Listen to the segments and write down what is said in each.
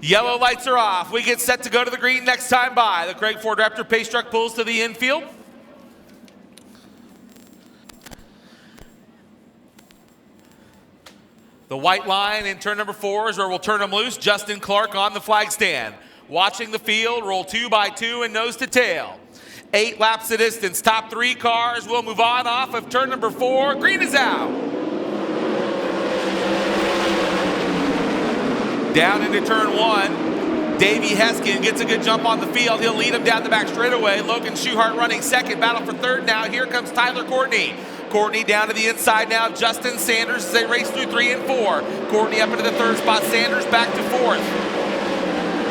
Yellow lights are off. We get set to go to the green next time by. The Craig Ford Raptor pace truck pulls to the infield. The white line in turn number 4 is where we'll turn them loose. Justin Clark on the flag stand. Watching the field, roll 2 by 2 and nose to tail. 8 laps of distance. Top 3 cars will move on off of turn number 4. Green is out. Down into turn 1. Davey Heskin gets a good jump on the field. He'll lead him down the back straightaway. Logan Schuhart running second. Battle for third now. Here comes Tyler Courtney. Courtney down to the inside now. Justin Sanders as they race through 3 and 4. Courtney up into the third spot. Sanders back to fourth.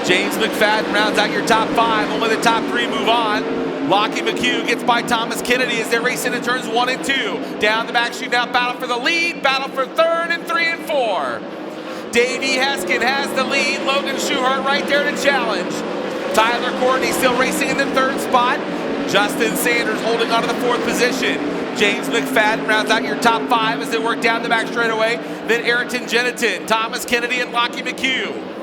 James McFadden rounds out your top 5. Only the top 3 move on. Lockie McHugh gets by Thomas Kennedy as they race into turns 1 and 2. Down the back street now. Battle for the lead. Battle for third and 3 and 4. Davey Heskin has the lead. Logan Schuhart right there to challenge. Tyler Courtney still racing in the third spot. Justin Sanders holding on to the 4th position. James McFadden rounds out your top 5 as they work down the back straightaway. Then Ayrton Jeniton, Thomas Kennedy, and Lockie McHugh.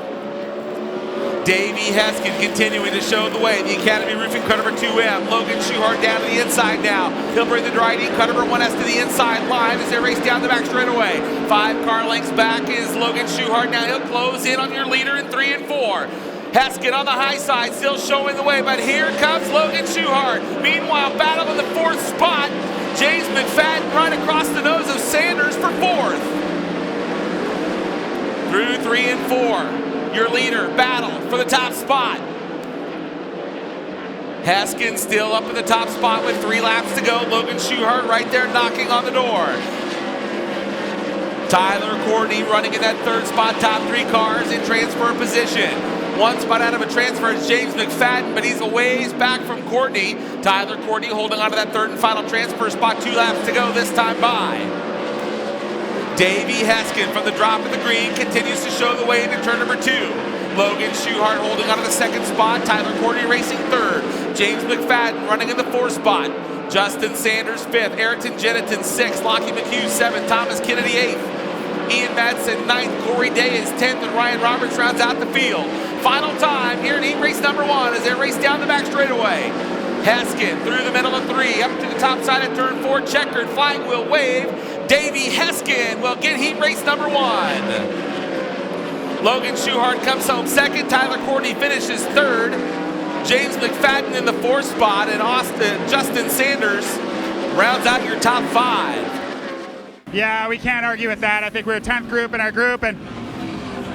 Davey Heskin continuing to show the way. The Academy Roofing car number 2M. Logan Schuhart down to the inside now. He'll bring the dry D car number 1S to the inside line as they race down the back straightaway. 5 car lengths back is Logan Schuhart. Now he'll close in on your leader in 3 and 4. Heskin on the high side, still showing the way, but here comes Logan Schuhart. Meanwhile, battle in the 4th spot. James McFadden right across the nose of Sanders for 4th. Through 3 and 4. Your leader, battle for the top spot. Heskin still up in the top spot with 3 laps to go. Logan Schuhart right there knocking on the door. Tyler Courtney running in that 3rd spot. Top 3 cars in transfer position. 1 spot out of a transfer is James McFadden, but he's a ways back from Courtney. Tyler Courtney holding on to that 3rd and final transfer spot. 2 laps to go this time by. Davey Heskin from the drop of the green continues to show the way into turn number 2. Logan Schuhart holding on to the 2nd spot. Tyler Courtney racing 3rd. James McFadden running in the 4th spot. Justin Sanders 5th. Ayrton Jeniton 6th. Lockie McHugh 7th. Thomas Kennedy 8th. Ian Madsen 9th. Corey Day is 10th. And Ryan Roberts rounds out the field. Final time here in heat race number 1 as they race down the back straightaway. Heskin through the middle of 3, up to the top side of turn 4, checkered, flag will wave. Davey Heskin will get heat race number 1. Logan Schuhart comes home 2nd, Tyler Courtney finishes 3rd. James McFadden in the 4th spot, and Justin Sanders rounds out your top 5. Yeah, we can't argue with that. I think we're a 10th group in our group, and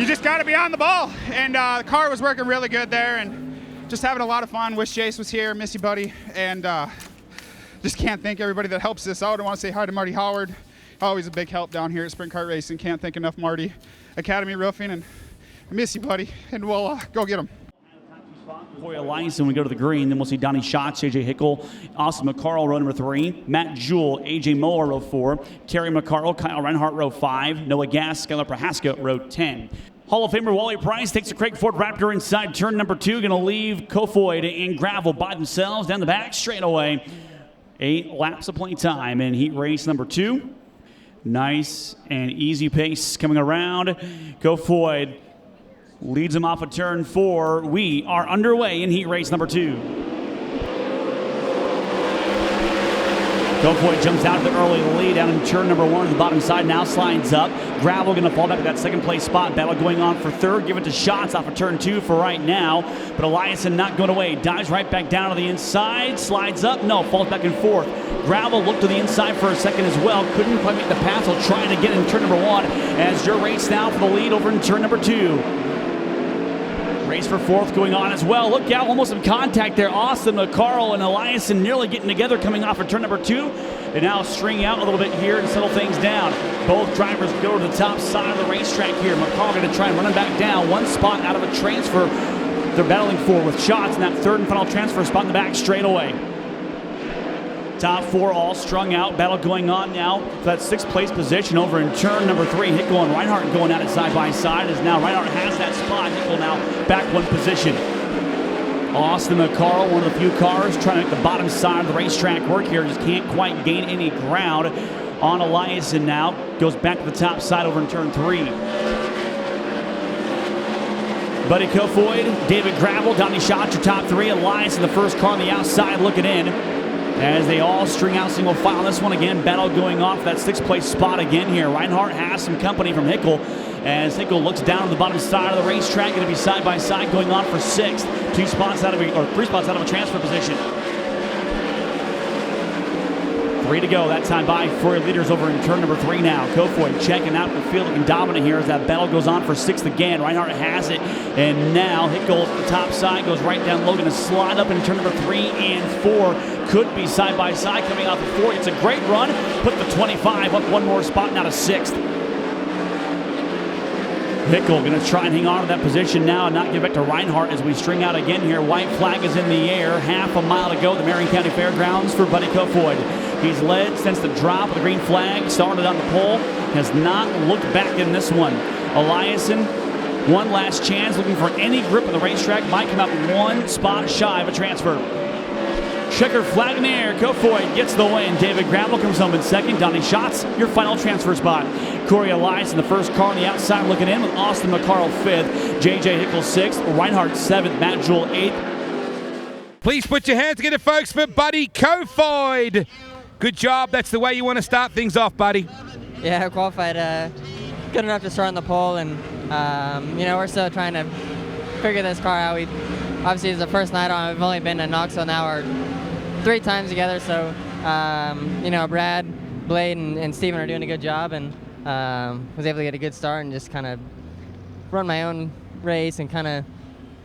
you just got to be on the ball. And the car was working really good there, and just having a lot of fun. Wish Jace was here, miss you, buddy. And just can't thank everybody that helps us out. I want to say hi to Marty Howard. Always a big help down here at Sprint Kart Racing. Can't thank enough Marty. Academy Roofing, and I miss you, buddy. And we'll go get them. Corey Elias, and we go to the green. Then we'll see Donnie Schatz, J.J. Hickel, Austin McCarl, row number 3. Matt Jewell, A.J. Moore, row 4. Terry McCarl, Kyle Reinhart, row 5. Noah Gass, Skylar Prohaska, row 10. Hall of Famer Wally Price takes the Craig Ford Raptor inside turn number 2. Going to leave Kofoid and Gravel by themselves down the back straightaway. 8 laps of play time in heat race number 2. Nice and easy pace coming around. Kofoid leads him off of turn 4. We are underway in heat race number 2. Kofoid jumps out of the early lead down in turn number 1 to the bottom side. Now slides up. Gravel going to fall back to that 2nd place spot. Battle going on for 3rd. Give it to Schatz off of turn 2 for right now. But Eliason not going away. Dives right back down to the inside. Slides up. No, falls back in 4th. Gravel looked to the inside for a second as well. Couldn't quite make the pass. Will try it again in turn number 1 as your race now for the lead over in turn number 2. Race for 4th going on as well. Look out, almost some contact there. Austin McCarl and Eliason nearly getting together coming off of turn number 2. And now string out a little bit here and settle things down. Both drivers go to the top side of the racetrack here. McCarl going to try and run him back down. 1 spot out of a transfer they're battling for with Schatz in that 3rd and final transfer spot in the back straightaway. Top 4 all strung out. Battle going on now for that 6th place position over in turn number 3. Hickel and Reinhart going at it side by side as now Reinhart has that spot. Hickel now back 1 position. Austin McCarl, one of the few cars trying to make the bottom side of the racetrack work here. Just can't quite gain any ground on Eliason now. Goes back to the top side over in turn 3. Buddy Kofoid, David Gravel, Donnie Schatz, your top three. Elias in the first car on the outside looking in. As they all string out single file. This one again, battle going off that 6th place spot again here. Reinhardt has some company from Hickel as Hickel looks down on the bottom side of the racetrack. Going to be side by side going on for 6th. 3 spots out of a transfer position. 3 to go. That time by for your leaders over in turn number 3 now. Kofoid checking out the field, looking dominant here as that battle goes on for 6th again. Reinhardt has it, and now Hickel at the top side goes right down low, going to slide up in turn number 3 and 4. Could be side by side coming off the 4. It's a great run. Put the 25 up 1 more spot now to 6th. Hickel going to try and hang on to that position now and not give it to Reinhardt as we string out again here. White flag is in the air. Half a mile to go at the Marion County Fairgrounds for Buddy Kofoid. He's led since the drop of the green flag. Started on the pole. Has not looked back in this one. Eliason, one last chance. Looking for any grip of the racetrack. Might come out 1 spot shy of a transfer. Checker flag in the air. Kofoid gets the win. David Gravel comes home in 2nd. Donnie Schatz, your final transfer spot. Corey Elias in the first car on the outside looking in with Austin McCarl 5th. JJ Hickel 6th. Reinhardt 7th. Matt Jewell 8th. Please put your hands together, folks, for Buddy Kofoid. Good job. That's the way you want to start things off, buddy. Yeah, I qualified good enough to start on the pole, and we're still trying to figure this car out. Obviously, it's the first night on. We've only been to Knoxville now 3 times together, so Brad, Blade, and Steven are doing a good job, and was able to get a good start and just kind of run my own race and kind of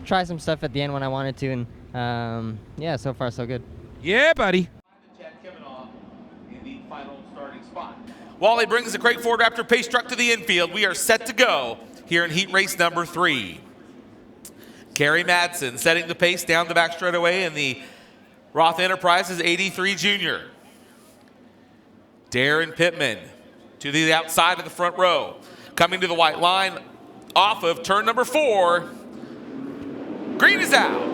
try some stuff at the end when I wanted to, and yeah, so far so good. Yeah, buddy. Wally brings the Craig Ford Raptor pace truck to the infield. We are set to go here in heat race number 3. Kerry Madsen setting the pace down the back straightaway in the Roth Enterprises 83 Junior. Darren Pittman to the outside of the front row. Coming to the white line off of turn number 4. Green is out.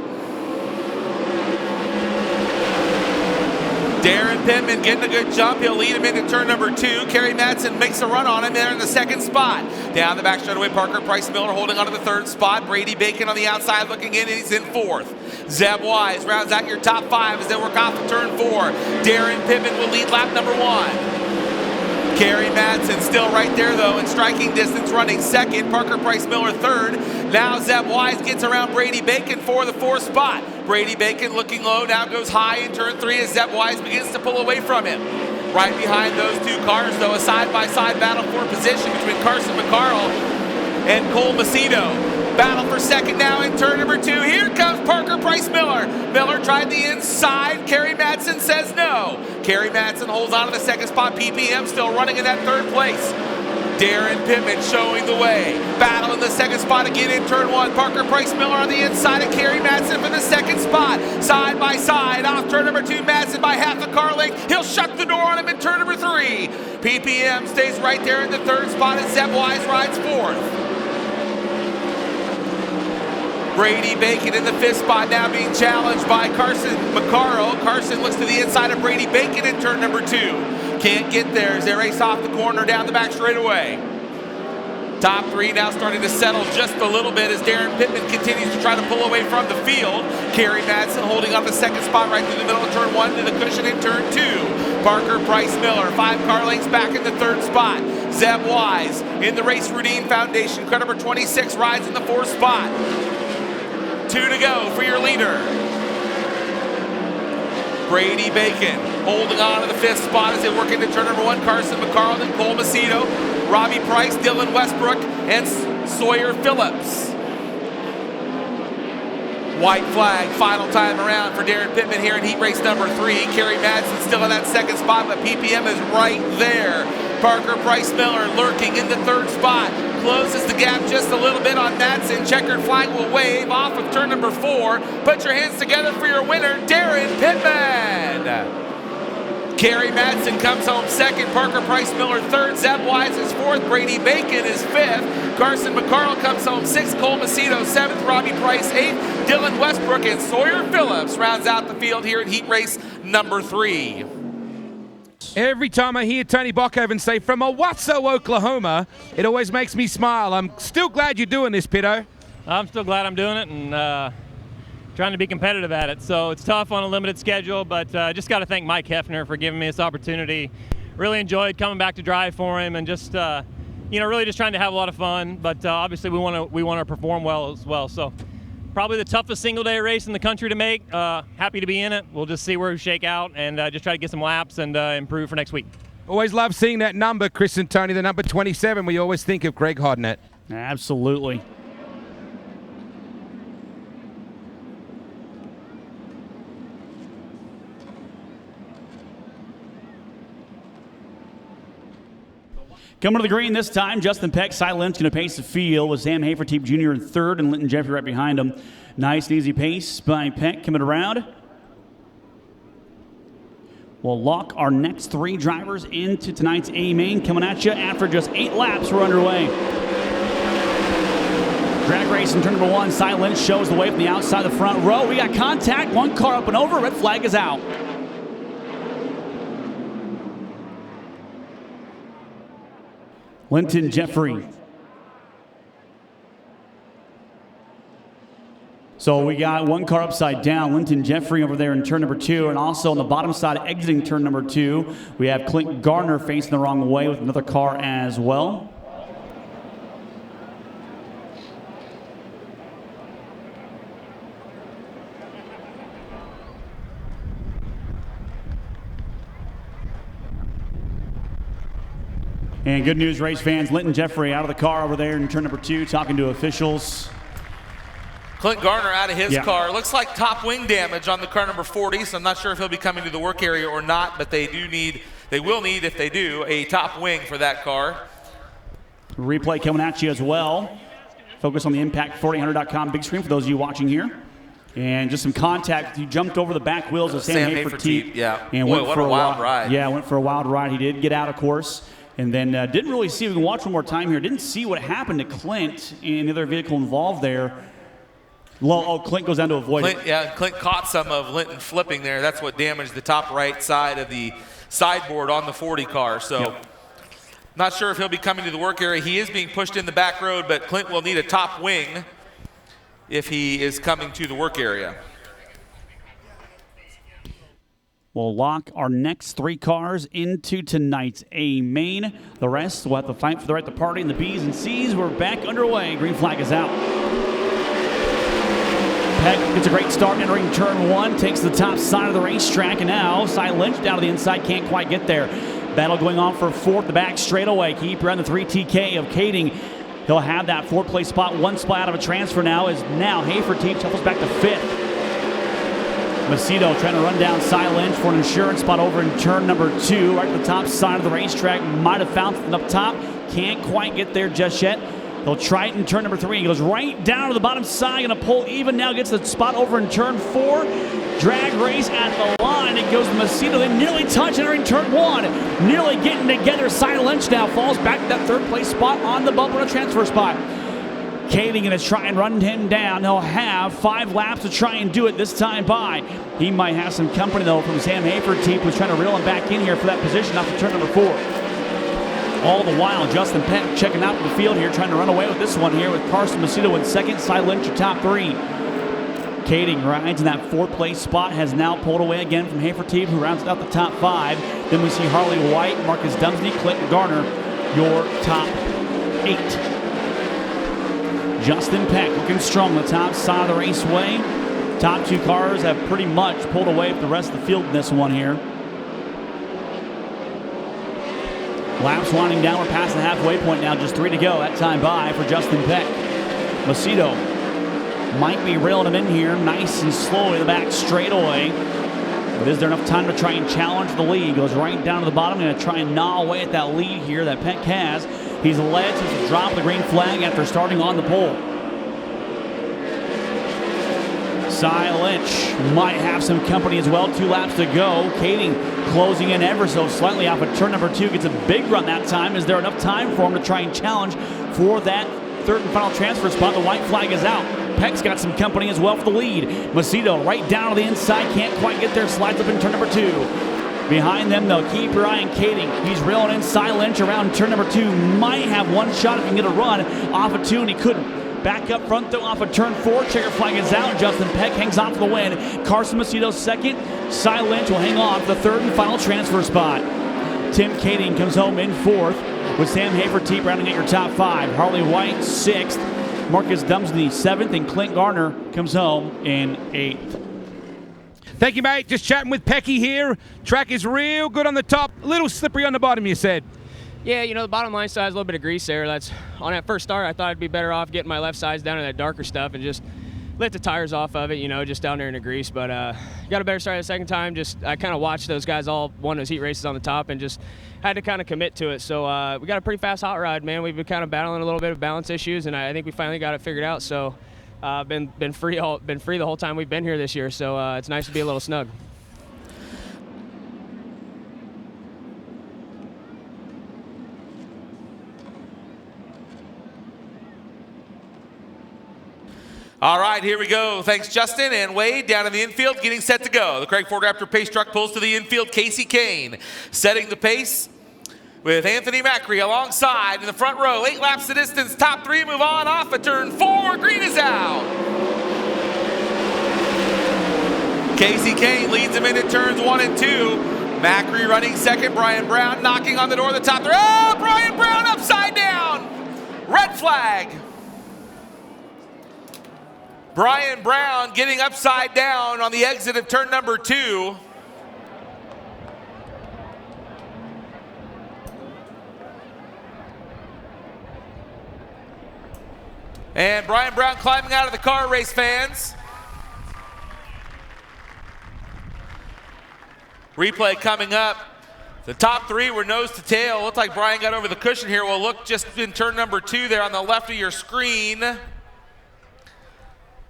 Darren Pittman getting a good jump. He'll lead him into turn number 2. Kerry Madsen makes a run on him there in the 2nd spot. Down the back straightaway, Parker Price Miller holding on to the 3rd spot. Brady Bacon on the outside looking in, and he's in 4th. Zeb Wise rounds out your top 5 as they work off of turn 4. Darren Pittman will lead lap number 1. Kerry Madsen still right there, though, in striking distance, running 2nd. Parker Price Miller 3rd. Now Zeb Wise gets around Brady Bacon for the 4th spot. Brady Bacon looking low, now goes high in turn 3 as Zeb Wise begins to pull away from him. Right behind those 2 cars, though, a side-by-side battle for position between Carson McCarl and Cole Macedo. Battle for 2nd now in turn number 2. Here comes Parker Price Miller. Miller tried the inside. Kerry Madsen says no. Kerry Madsen holds on to the 2nd spot. PPM still running in that 3rd place. Darren Pittman showing the way. Battle in the 2nd spot again in turn 1. Parker Price Miller on the inside of Kerry Madsen for the 2nd spot. Side by side off turn number 2. Madsen by half a car length. He'll shut the door on him in turn number 3. PPM stays right there in the 3rd spot and Zeb Wise rides 4th. Brady Bacon in the 5th spot now being challenged by Carson McCarl. Carson looks to the inside of Brady Bacon in turn number 2. Can't get there as they race off the corner down the back straightaway. Top 3 now starting to settle just a little bit as Darren Pittman continues to try to pull away from the field. Kerry Madsen holding on the 2nd spot right through the middle of turn 1 to the cushion in turn 2. Parker Price Miller 5 car lengths back in the 3rd spot. Zeb Wise in the Race Routine Foundation. Car number 26 rides in the 4th spot. 2 to go for your leader. Brady Bacon holding on to the 5th spot as they work into turn number 1. Carson McCarl and Cole Macedo. Robbie Price, Dylan Westbrook, and Sawyer Phillips. White flag, final time around for Darren Pittman here in heat race number 3. Kerry Madsen still in that 2nd spot, but PPM is right there. Parker Price Miller lurking in the 3rd spot. Closes the gap just a little bit on Madsen. Checkered flag will wave off of turn number 4. Put your hands together for your winner, Darren Pittman. Kerry Madsen comes home 2nd. Parker Price Miller 3rd. Zeb Wise is 4th. Brady Bacon is 5th. Carson McCarl comes home 6th. Cole Macedo 7th. Robbie Price 8th. Dylan Westbrook and Sawyer Phillips rounds out the field here in heat race number 3. Every time I hear Tony Bockhoven say from Owasso, Oklahoma, it always makes me smile. I'm still glad you're doing this, Pitto. I'm still glad I'm doing it and trying to be competitive at it. So it's tough on a limited schedule, but just got to thank Mike Hefner for giving me this opportunity. Really enjoyed coming back to drive for him and just, really just trying to have a lot of fun. But obviously we want to perform well as well. So probably the toughest single-day race in the country to make. Happy to be in it. We'll just see where we shake out and just try to get some laps and improve for next week. Always love seeing that number, Chris and Tony, the number 27. We always think of Greg Hodnett. Absolutely. Coming to the green this time, Justin Peck, Cy Lynch going to pace the field with Sam Haferteep Jr. in third and Linton Jeffrey right behind him. Nice and easy pace by Peck coming around. We'll lock our next 3 drivers into tonight's A main. Coming at you after just 8 laps, we're underway. Drag race in turn number 1. Cy Lynch shows the way from the outside of the front row. We got contact, 1 car up and over, red flag is out. Linton Jeffrey. So we got 1 car upside down. Linton Jeffrey over there in turn number 2. And also on the bottom side exiting turn number 2, we have Clint Gardner facing the wrong way with another car as well. And good news, race fans, Linton Jeffrey out of the car over there in turn number 2, talking to officials. Clint Garner out of his car. Looks like top wing damage on the car number 40, so I'm not sure if he'll be coming to the work area or not, but they will need, if they do, a top wing for that car. Replay coming at you as well. Focus on the Impact4000.com big screen for those of you watching here. And just some contact. He jumped over the back wheels of Sam Haferteep. Yeah. And Boy, went what for a wild ride. Yeah, went for a wild ride. He did get out, of course. And then didn't really see, we can watch one more time here, didn't see what happened to Clint and the other vehicle involved there. Oh, Clint goes down to avoid it. Yeah, Clint caught some of Linton flipping there. That's what damaged the top right side of the sideboard on the 40 car. So not sure if he'll be coming to the work area. He is being pushed in the back road, but Clint will need a top wing if he is coming to the work area. We'll lock our next 3 cars into tonight's A main. The rest will have to fight for the right to party in the B's and C's. We're back underway. Green flag is out. Peck gets a great start entering turn 1, takes the top side of the racetrack, and now Cy Lynch down to the inside, can't quite get there. Battle going on for 4th, the back straightaway. Keep around the 3 TK of Kading. He'll have that 4th place spot, 1 spot out of a transfer now, as now Haferteep shuffles back to 5th. Macedo trying to run down Cy Lynch for an insurance spot over in turn number 2, right at the top side of the racetrack. Might have found something up top, can't quite get there just yet. He'll try it in turn number 3. He goes right down to the bottom side, going to pull even now, gets the spot over in turn 4. Drag race at the line. It goes to Macedo. They nearly touch entering turn 1. Nearly getting together. Cy Lynch now falls back to that 3rd place spot on the bumper and a transfer spot. Kading going to try and run him down. He'll have 5 laps to try and do it this time by. He might have some company, though, from Sam Haferteep, who's trying to reel him back in here for that position off of turn number 4. All the while, Justin Peck checking out the field here, trying to run away with this one here with Carson Macedo in 2nd, Cy Lynch your top 3. Kading rides in that 4th place spot, has now pulled away again from Haferteep, who rounds out the top 5. Then we see Harley White, Marcus Dumsney, Clinton Garner, your top 8. Justin Peck looking strong on the top side of the raceway. Top 2 cars have pretty much pulled away from the rest of the field in this one here. Laps winding down. We're past the halfway point now. Just 3 to go. That time by for Justin Peck. Macedo might be railing him in here nice and slowly in the back straightaway. But is there enough time to try and challenge the lead? Goes right down to the bottom. Going to try and gnaw away at that lead here that Peck has. He's led to drop the green flag after starting on the pole. Cy Lynch might have some company as well. 2 laps to go. Kading closing in ever so slightly off of turn number 2. Gets a big run that time. Is there enough time for him to try and challenge for that 3rd and final transfer spot? The white flag is out. Peck's got some company as well for the lead. Macedo right down to the inside. Can't quite get there. Slides up in turn number 2. Behind them, though, keep your eye on Kading. He's reeling in Cy Lynch around turn number 2. Might have one shot if he can get a run off of 2, and he couldn't. Back up front, though, off of turn 4. Checker flag is out. Justin Peck hangs on for the win. Carson Macedo second. Cy Lynch will hang on for the third and final transfer spot. Tim Kading comes home in fourth, with Sam Haverty rounding at your top 5. Harley White sixth. Marcus Dumsney seventh, and Clint Garner comes home in 8th. Thank you, mate. Just chatting with Pecky here. Track is real good on the top, a little slippery on the bottom, you said. Yeah, you know, the bottom line side has a little bit of grease there. That's on that first start, I thought I'd be better off getting my left sides down to that darker stuff and just let the tires off of it, you know, just down there in the grease. But got a better start the second time. I kind of watched those guys all won those heat races on the top and just had to kind of commit to it. So we got a pretty fast hot rod, man. We've been kind of battling a little bit of balance issues, and I think we finally got it figured out. So been free the whole time we've been here this year. So it's nice to be a little snug. All right, here we go. Thanks, Justin. And Wade down in the infield, getting set to go. The Craig Ford Raptor pace truck pulls to the infield. Casey Kane setting the pace with Anthony Macri alongside in the front row. 8 laps the distance. Top 3 move on off of turn 4. Green is out. Casey Kane leads him into turns 1 and 2. Macri running second. Brian Brown knocking on the door of the top 3. Oh, Brian Brown upside down. Red flag. Brian Brown getting upside down on the exit of turn number 2. And Brian Brown climbing out of the car, race fans. Replay coming up. The top 3 were nose to tail. Looked like Brian got over the cushion here. Well, look just in turn number 2 there on the left of your screen.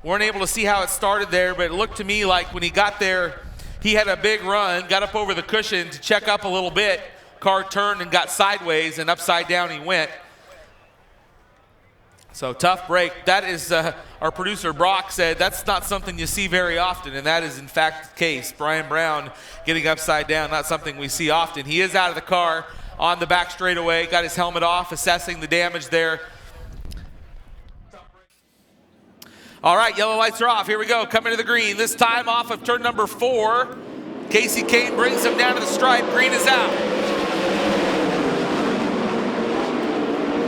Weren't able to see how it started there, but it looked to me like when he got there, he had a big run, got up over the cushion to check up a little bit. Car turned and got sideways, and upside down he went. So tough break. That is, our producer Brock said, that's not something you see very often, and that is in fact the case. Brian Brown getting upside down, not something we see often. He is out of the car on the back straightaway, got his helmet off, assessing the damage there. All right, yellow lights are off. Here we go, coming to the green. This time off of turn number 4. Casey Kane brings him down to the stripe. Green is out.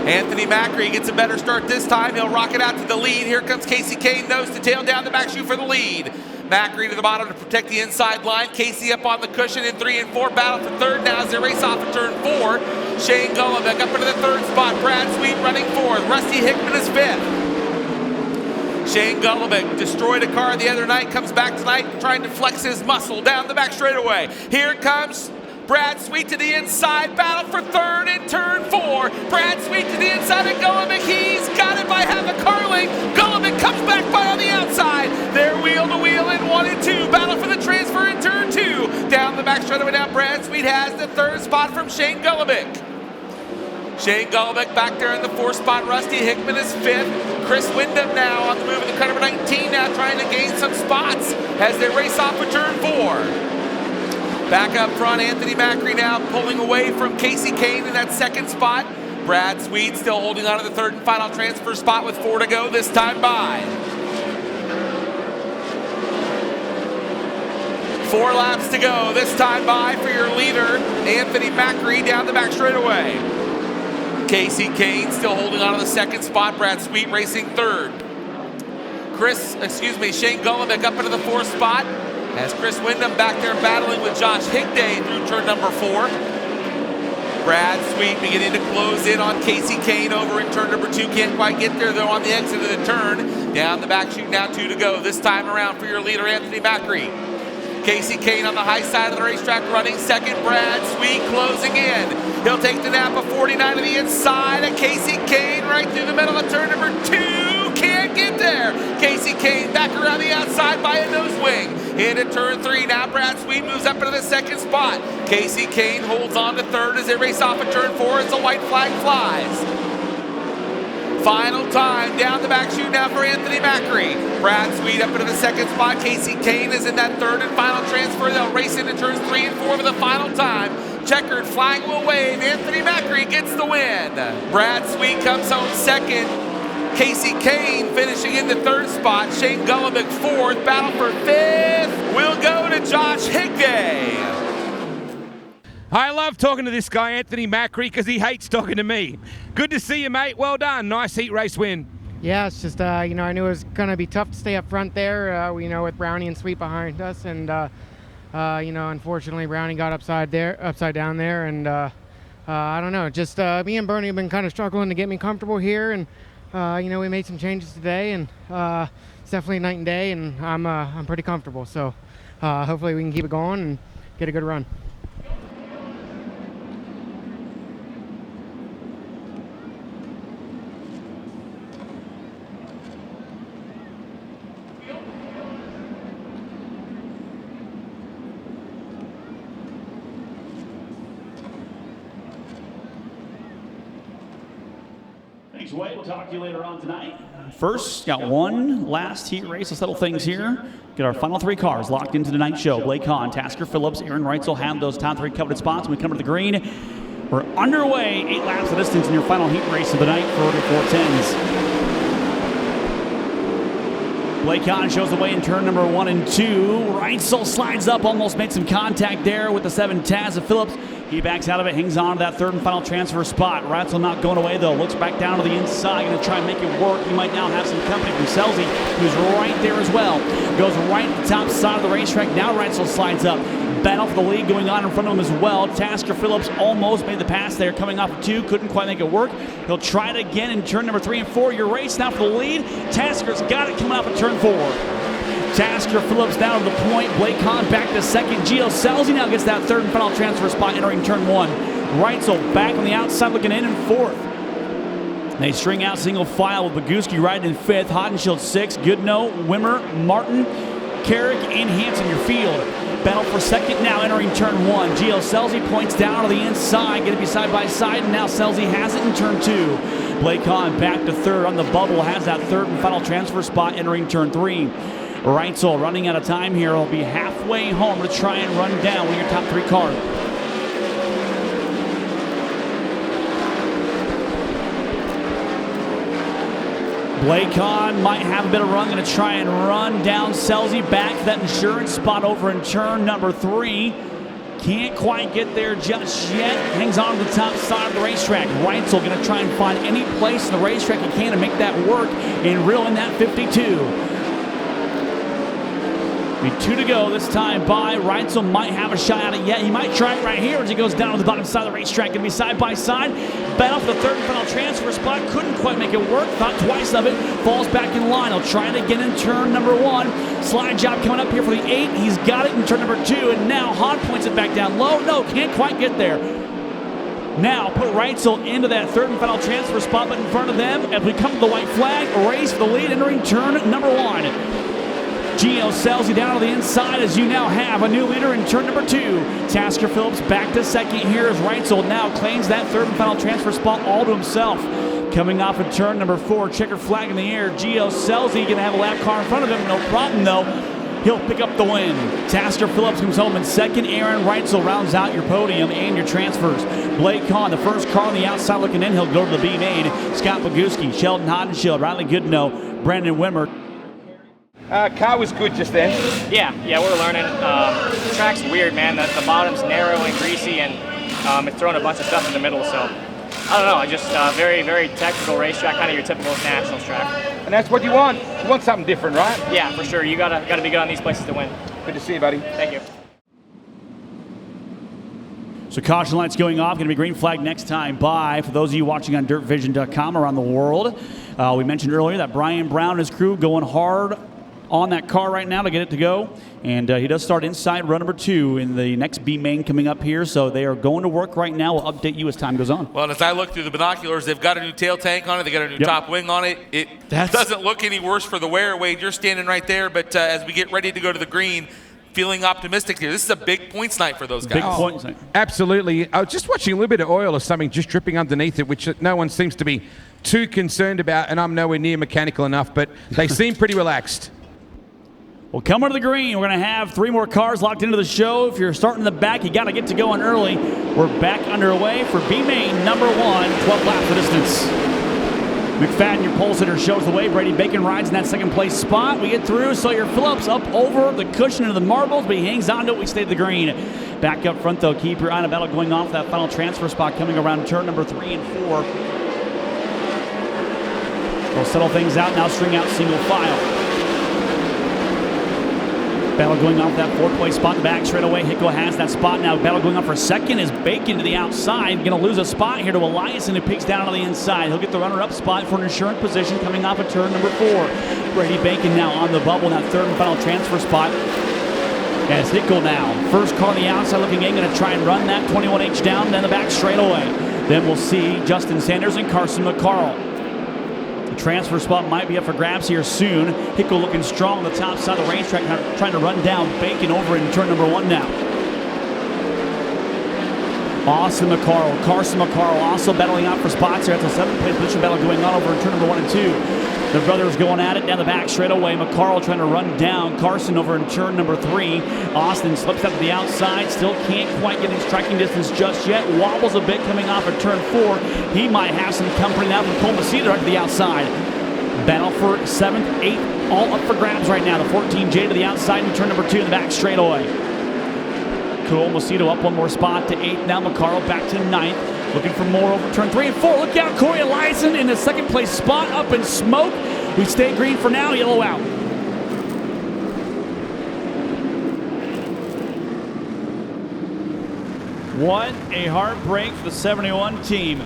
Anthony Macri gets a better start this time. He'll rock it out to the lead. Here comes Casey Kane, nose to tail down the back chute for the lead. Macri to the bottom to protect the inside line. Casey up on the cushion in 3 and 4. Battle for third now as they race off of turn 4. Shane Golovic up into the third spot. Brad Sweet running fourth. Rusty Hickman is 5th. Shane Golovic destroyed a car the other night, comes back tonight trying to flex his muscle down the back straightaway. Here comes Brad Sweet to the inside, battle for third in turn 4. Brad Sweet to the inside of Golovic, he's got it by half a car length. Golovic comes back by on the outside. They're wheel to wheel in 1 and 2. Battle for the transfer in turn 2. Down the back straightaway now, Brad Sweet has the third spot from Shane Golovic. Shane Golovic back there in the 4th spot. Rusty Hickman is 5th. Chris Windham now on the move in the car number 19 now trying to gain some spots as they race off of turn 4. Back up front, Anthony Macri now pulling away from Casey Kane in that 2nd spot. Brad Sweet still holding on to the 3rd and final transfer spot with 4 to go, this time by. 4 laps to go, this time by for your leader, Anthony Macri down the back straightaway. Casey Kane still holding on to the 2nd spot. Brad Sweet racing 3rd. Shane Golovic up into the 4th spot as Chris Windham back there battling with Josh Higday through turn number 4. Brad Sweet beginning to close in on Casey Kane over in turn number 2. Can't quite get there though on the exit of the turn. Down the back chute now, 2 to go. This time around for your leader, Anthony Macri. Casey Kane on the high side of the racetrack running 2nd. Brad Sweet closing in. He'll take the Napa 49 to the inside of Casey Kane right through the middle of turn number 2. Can't get there. Casey Kane back around the outside by a nose wing. Into turn 3. Now Brad Sweet moves up into the 2nd spot. Casey Kane holds on to 3rd as they race off of turn 4 as the white flag flies. Final time down the back chute now for Anthony Macri. Brad Sweet up into the 2nd spot. Casey Kane is in that 3rd and final transfer. They'll race into turns 3 and 4 for the final time. Checkered flag will wave. Anthony Macri gets the win. Brad Sweet comes home 2nd. Casey Kane finishing in the 3rd spot. Shane Gullivick 4th. Battle for 5th will go to Josh Higday. I love talking to this guy, Anthony Macri, because he hates talking to me. Good to see you, mate. Well done. Nice heat race win. Yeah, it's just, I knew it was going to be tough to stay up front there, with Brownie and Sweet behind us. And, unfortunately, Brownie got upside down there. And, I don't know, just me and Bernie have been kind of struggling to get me comfortable here. And, we made some changes today. And it's definitely night and day. And I'm pretty comfortable. So hopefully we can keep it going and get a good run. Thanks, Wade. We'll talk to you later on tonight. First, got one last heat race to settle things here. Get our final 3 cars locked into tonight's show. Blake Hahn, Tasker Phillips, Aaron Reitzel have those top 3 coveted spots. When we come to the green, we're underway. 8 laps of distance in your final heat race of the night for the 410s. Blake Hahn shows the way in turn number 1 and 2. Reitzel slides up, almost made some contact there with the 7 Taz of Phillips. He backs out of it, hangs on to that 3rd and final transfer spot. Reitzel not going away though, looks back down to the inside, going to try and make it work. He might now have some company from Selzy, who's right there as well. Goes right at the top side of the racetrack. Now Reitzel slides up. Battle for the lead going on in front of him as well. Tasker Phillips almost made the pass there, coming off of 2, couldn't quite make it work. He'll try it again in turn number 3 and 4. Your race now for the lead. Tasker's got it coming off of turn 4. Tasker Phillips down to the point. Blake Hahn back to 2nd. Gio Selzy now gets that 3rd and final transfer spot entering turn 1. Reitzel back on the outside looking in 4th. They string out single file with Boguski riding in 5th. Hodenshield 6th. Goodnow, Wimmer, Martin, Carrick, and Hansen your field. Battle for 2nd now entering turn 1. Gio Selzy points down to the inside. Going to be side by side, and now Selzy has it in turn 2. Blake Hahn back to 3rd on the bubble. Has that 3rd and final transfer spot entering turn 3. Reitzel running out of time here. He'll be halfway home to try and run down one of your top 3 cars. Blake Hahn might have a bit of run. Going to try and run down Selzy back to that insurance spot over in turn number 3. Can't quite get there just yet. Hangs on to the top side of the racetrack. Reitzel going to try and find any place in the racetrack he can to make that work and reel in that 52. Be 2 to go this time by. Reitzel might have a shot at it yet. He might try it right here as he goes down to the bottom side of the racetrack. Going to be side by side. Bet off the 3rd and final transfer spot. Couldn't quite make it work. Thought twice of it. Falls back in line. He'll try it again in turn number 1. Slide job coming up here for the 8. He's got it in turn number 2. And now Hahn points it back down low. No, can't quite get there. Now put Reitzel into that 3rd and final transfer spot, but in front of them, as we come to the white flag, race for the lead entering turn number 1. Gio Selzy down to the inside as you now have a new leader in turn number 2. Tasker Phillips back to 2nd here as Reitzel now claims that 3rd and final transfer spot all to himself. Coming off of turn number 4, checker flag in the air. Gio Selzy going to have a lap car in front of him. No problem though. He'll pick up the win. Tasker Phillips comes home in 2nd. Aaron Reitzel rounds out your podium and your transfers. Blake Hahn, the first car on the outside looking in. He'll go to the B main. Scott Boguski, Sheldon Hodenshield, Riley Goodnow, Brandon Wimmer. Car was good just then. Yeah, we're learning. The track's weird, man. The bottom's narrow and greasy, and it's throwing a bunch of stuff in the middle. So I don't know. Just very, very technical racetrack, kind of your typical nationals track. And that's what you want. You want something different, right? Yeah, for sure. You gotta be good on these places to win. Good to see you, buddy. Thank you. So caution lights going off. Going to be green flag next time by. For those of you watching on dirtvision.com around the world, we mentioned earlier that Brian Brown and his crew going hard on that car right now to get it to go. And he does start inside run number 2 in the next B main coming up here. So they are going to work right now. We'll update you as time goes on. Well, and as I look through the binoculars, they've got a new tail tank on it. They got a new top wing on it. It doesn't look any worse for the wear, Wade. You're standing right there. But as we get ready to go to the green, feeling optimistic here. This is a big points night for those guys. Big points night. Absolutely. I was just watching a little bit of oil or something just dripping underneath it, which no one seems to be too concerned about. And I'm nowhere near mechanical enough, but they seem pretty relaxed. Well, coming to the green, we're going to have 3 more cars locked into the show. If you're starting in the back, you got to get to going early. We're back underway for B main number 1, 12 laps of distance. McFadden, your pole sitter, shows the way. Brady Bacon rides in that second place spot. We get through. Sawyer Phillips up over the cushion into the marbles, but he hangs on to it. We stay to the green. Back up front, though, keep your eye on a battle going off that final transfer spot coming around turn number 3 and 4. We'll settle things out now, string out single file. Battle going off that 4th place spot in the back straight away. Hickle has that spot now. Battle going off for 2nd is Bacon to the outside. Going to lose a spot here to Eliason, who peeks down on the inside. He'll get the runner-up spot for an insurance position coming off of turn number 4. Brady Bacon now on the bubble in that 3rd and final transfer spot. As Hickle now, first car on the outside looking in, going to try and run that 21H down, then the back straight away. Then we'll see Justin Sanders and Carson McCarl. Transfer spot might be up for grabs here soon. Hickle looking strong on the top side of the racetrack, trying to run down Bacon over in turn number 1 now. Austin McCarl, Carson McCarl also battling out for spots here. That's a 7th place position battle going on over in turn number 1 and 2. The brothers going at it down the back straight away. McCarl trying to run down Carson over in turn number 3. Austin slips up to the outside, still can't quite get in striking distance just yet. Wobbles a bit coming off of turn 4. He might have some company now from Cole Macedo right to the outside. Battle for 7th, 8th, all up for grabs right now. The 14J to the outside in turn number 2 in the back straight away. Cole Macedo up one more spot to 8th. Now McCarl back to 9th. Looking for more over turn 3 and 4. Look out, Corey Eliason in the 2nd place spot up in smoke. We stay green for now, yellow out. What a heartbreak for the 71 team.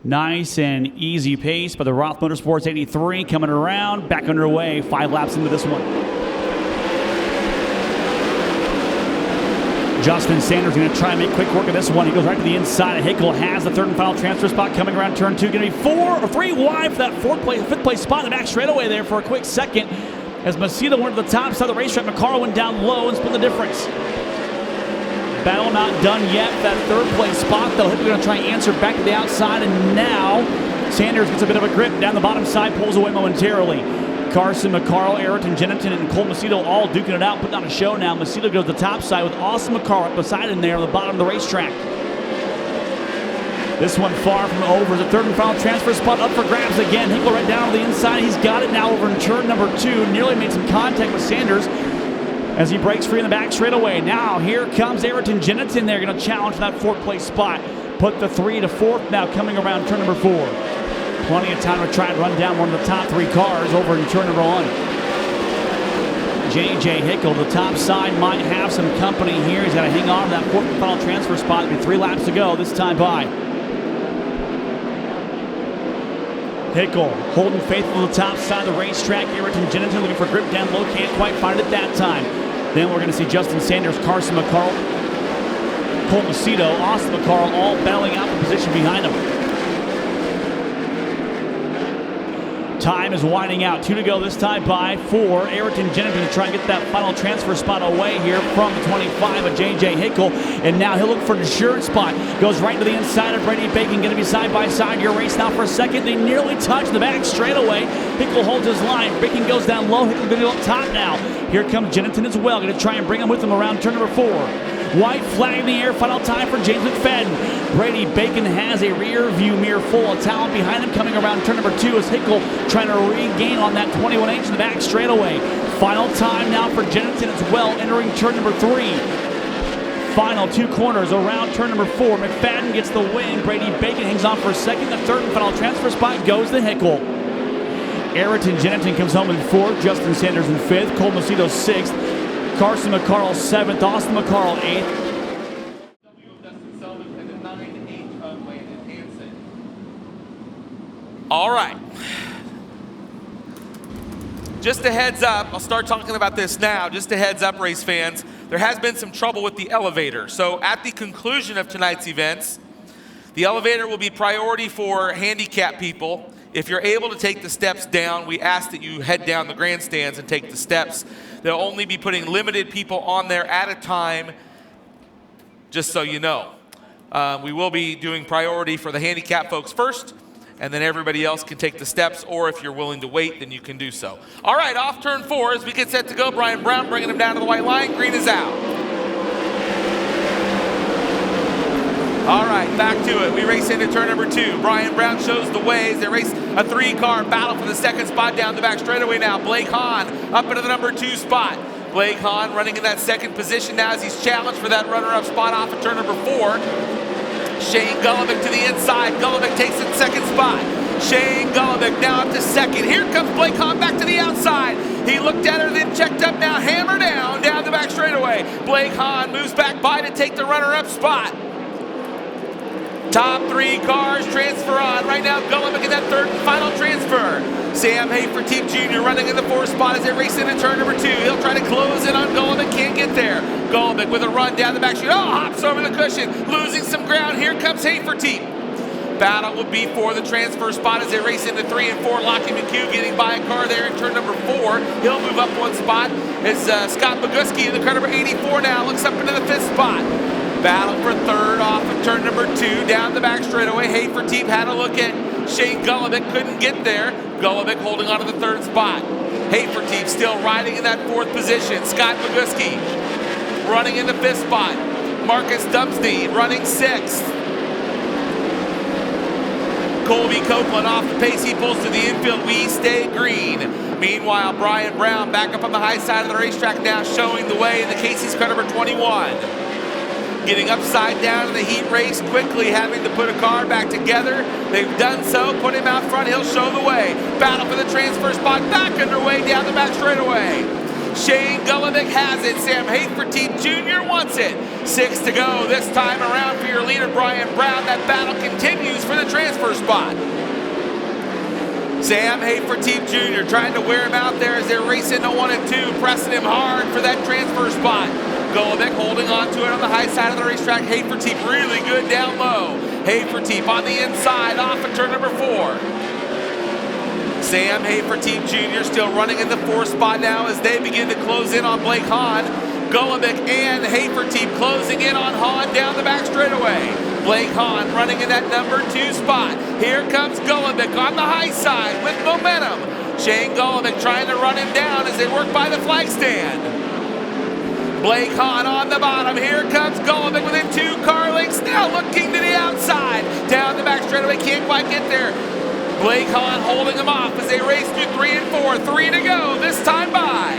Nice and easy pace by the Roth Motorsports 83 coming around, back underway, 5 laps into this one. Justin Sanders going to try and make quick work of this one. He goes right to the inside. Hickle has the 3rd and final transfer spot coming around turn 2. Going to be 4 or 3 wide for that 5th place spot in the back straightaway there for a quick second. As Macedo went to the top side of the racetrack, McCarl went down low and split the difference. Battle not done yet. That 3rd place spot, though. Hickle going to try and answer back to the outside, and now Sanders gets a bit of a grip down the bottom side, pulls away momentarily. Carson McCarl, Ayrton Jennington, and Cole Macedo all duking it out, putting on a show now. Macedo goes to the top side with Austin McCarl up beside him there on the bottom of the racetrack. This one far from over. The 3rd and final transfer spot up for grabs again. Hickle right down on the inside. He's got it now over in turn number 2. Nearly made some contact with Sanders as he breaks free in the back straight away. Now here comes Ayrton Jennington. They're going to challenge that 4th place spot. Put the 3 to 4th now coming around turn number 4. Plenty of time to try and run down one of the top 3 cars over in turn number 1. J.J. Hickle, the top side, might have some company here. He's got to hang on to that 4th and final transfer spot. It'll be 3 laps to go this time by. Hickle holding faithful to the top side of the racetrack. Ayrton Jennington looking for grip down low. Can't quite find it that time. Then we're going to see Justin Sanders, Carson McCarl, Cole Macedo, Austin McCarl all battling out the position behind him. Time is winding out. 2 to go this time by 4. Ayrton Jennington to try and get that final transfer spot away here from the 25 of J.J. Hickle. And now he'll look for an insurance spot. Goes right to the inside of Brady Bacon. Going to be side by side. Your race now for a second. They nearly touch the back straight away. Hickle holds his line. Bacon goes down low. Hickle going to go up top now. Here comes Jennington as well. Going to try and bring him with him around turn number 4. White flag in the air, final time for James McFadden. Brady Bacon has a rear view mirror full of talent behind him coming around turn number 2 as Hickle trying to regain on that 21H in the back straightaway. Final time now for Jennington as well, entering turn number 3. Final 2 corners around turn number 4. McFadden gets the win. Brady Bacon hangs on for a second. The 3rd and final transfer spot goes to Hickle. Ayrton Jennington comes home in 4th. Justin Sanders in 5th. Cole Macedo 6th. Carson McCarl 7th, Austin McCarl 8th. All right. Just a heads up, I'll start talking about this now. Just a heads up, race fans. There has been some trouble with the elevator. So at the conclusion of tonight's events, the elevator will be priority for handicap people. If you're able to take the steps down, we ask that you head down the grandstands and take the steps. They'll only be putting limited people on there at a time, just so you know. We will be doing priority for the handicap folks first, and then everybody else can take the steps, or if you're willing to wait, then you can do so. All right, off turn 4 as we get set to go. Brian Brown bringing him down to the white line. Green is out. All right, back to it. We race into turn number 2. Brian Brown shows the way as they race a 3-car battle for the second spot down the back straightaway now. Blake Hahn up into the number 2 spot. Blake Hahn running in that second position now as he's challenged for that runner-up spot off of turn number 4. Shane Golovic to the inside. Golovic takes the second spot. Shane Golovic now up to second. Here comes Blake Hahn back to the outside. He looked at her, then checked up, now hammer down the back straightaway. Blake Hahn moves back by to take the runner-up spot. Top 3 cars transfer on. Right now, Golovic in that third and final transfer. Sam Hafertepe Jr. running in the 4th spot as they race into turn number 2. He'll try to close in on Golovic, can't get there. Golovic with a run down the back chute. Oh, hops over the cushion, losing some ground. Here comes Hafertepe. Battle will be for the transfer spot as they race into 3 and 4. Lockie McHugh getting by a car there in turn number 4. He'll move up 1 spot as Scott Boguski in the car number 84 now looks up into the 5th spot. Battle for 3rd off of turn number 2 down the back straightaway. Hafertepe had a look at Shane Golovic, couldn't get there. Golovic holding on to the 3rd spot. Hafertepe still riding in that 4th position. Scott Boguski running in the 5th spot. Marcus Dumsney running 6th. Colby Copeland off the pace, he pulls to the infield. We stay green. Meanwhile, Brian Brown back up on the high side of the racetrack now, showing the way in the Casey's car number 21. Getting upside down in the heat race, quickly having to put a car back together. They've done so, put him out front, he'll show the way. Battle for the transfer spot, back underway down the back straightaway. Shane Golovic has it, Sam Hafertepe Jr. wants it. 6 to go this time around for your leader, Brian Brown. That battle continues for the transfer spot. Sam Hafertepe Jr. trying to wear him out there as they're racing to 1 and 2, pressing him hard for that transfer spot. Golovic holding on to it on the high side of the racetrack. Hafertepe really good down low. Hafertepe on the inside off of turn number 4. Sam Hafertepe Jr. still running in the 4th spot now as they begin to close in on Blake Hahn. Golovic and Hafertepe closing in on Hahn down the back straightaway. Blake Hahn running in that number 2 spot. Here comes Golovic on the high side with momentum. Shane Golovic trying to run him down as they work by the flag stand. Blake Hahn on the bottom. Here comes Golovic within 2 car lengths. Now looking to the outside. Down the back straightaway, can't quite get there. Blake Hahn holding him off as they race through 3 and 4. 3 to go this time by.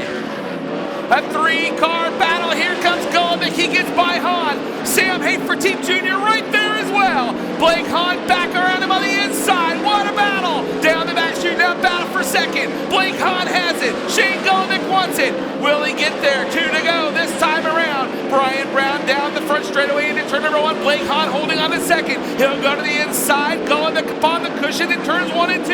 A 3-car battle. Here comes Golovic. He gets by Hahn. Sam Hafertepe Jr. right there as well. Blake Hahn back around him on the inside. What a battle. Down the back chute now, battle for 2nd. Blake Hahn has it. Shane Golovic wants it. Will he get there? 2 to go this time around. Brian Brown down the front straightaway into turn number 1. Blake Hahn holding on to 2nd. He'll go to the inside. Golovic upon the cushion in turns 1 and 2.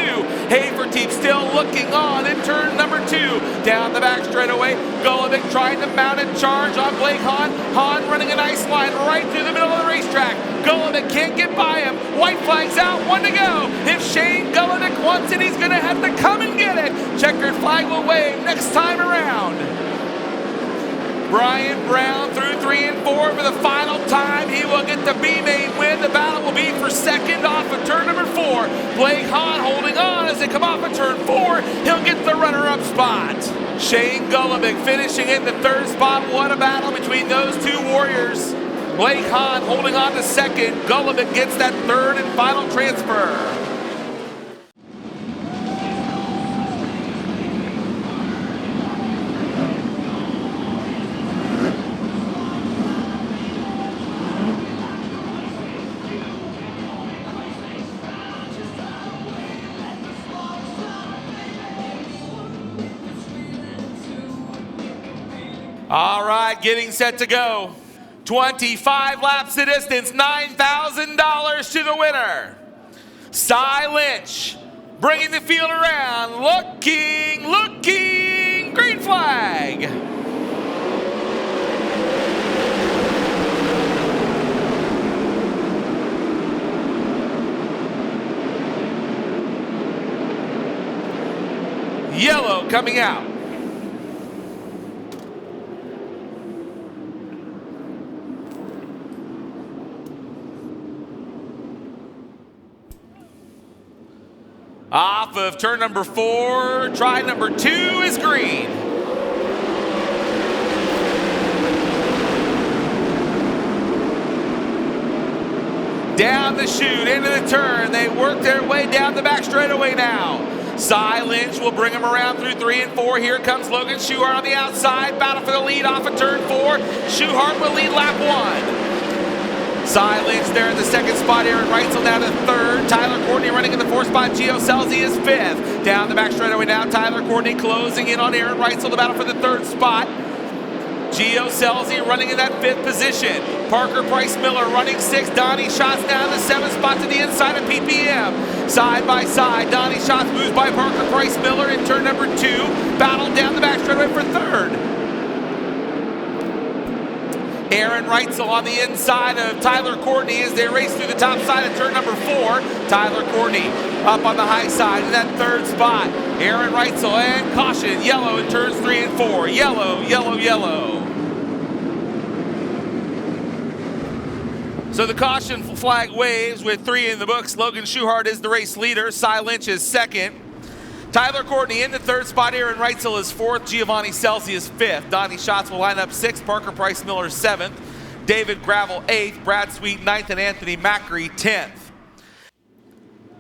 Hafertepe still looking on in turn number 2. Down the back straightaway. Golovic trying to mount a charge on Blake Hahn. Hahn running a nice line right through the middle of the racetrack. Golovic can't get by him. White flag's out, 1 to go. If Shane Golovic wants it, he's going to have to come and get it. Checkered flag will wave next time around. Brian Brown through 3 and 4 for the final time. He will get the B-main win. The battle will be for 2nd off of turn number 4. Blake Hahn holding on as they come off of turn 4. He'll get the runner-up spot. Shane Golovic finishing in the 3rd spot. What a battle between those 2 warriors. Blake Hahn holding on to 2nd. Golovic gets that 3rd and final transfer. All right, getting set to go. 25 laps the distance, $9,000 to the winner. Cy Lynch bringing the field around, looking, green flag. Yellow coming out. Off of turn number 4, try number 2 is green. Down the chute, into the turn. They work their way down the back straightaway now. Cy Lynch will bring him around through 3 and 4. Here comes Logan Schuhart on the outside. Battle for the lead off of turn 4. Schuhart will lead lap 1. Cy Lynch there in the second spot. Aaron Reitzel down to third. Tyler Courtney running in the fourth spot. Gio Selzy is fifth. Down the back straightaway now. Tyler Courtney closing in on Aaron Reitzel. The battle for the third spot. Gio Selzy running in that fifth position. Parker Price Miller running sixth. Donnie Schatz down the seventh spot to the inside of PPM. Side by side, Donnie Schatz moves by Parker Price Miller in turn number 2. Battle down the back straightaway for third. Aaron Reitzel on the inside of Tyler Courtney as they race through the top side of turn number 4. Tyler Courtney up on the high side in that third spot. Aaron Reitzel and caution, yellow in turns 3 and 4. Yellow, yellow, yellow. So the caution flag waves with 3 in the books. Logan Schuhart is the race leader. Cy Lynch is second. Tyler Courtney in the third spot. Aaron Reitzel is fourth. Giovanni Selzy is fifth. Donnie Schatz will line up sixth. Parker Price Miller seventh. David Gravel eighth. Brad Sweet ninth. And Anthony Macri 10th.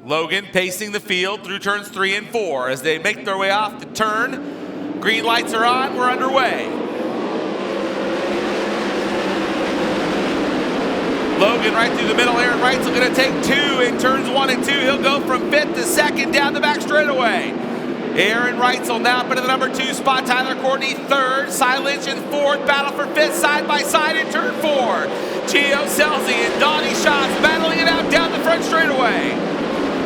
Logan pacing the field through turns 3 and 4 as they make their way off the turn. Green lights are on. We're underway. Logan right through the middle. Aaron Reitzel going to take 2 in turns 1 and 2. He'll go from 5th to 2nd down the back straightaway. Aaron Reitzel now up into the number 2 spot. Tyler Courtney 3rd. Cy Lynch in 4th. Battle for 5th side by side in turn 4. Gio Selzy and Donnie Schatz battling it out down the front straightaway.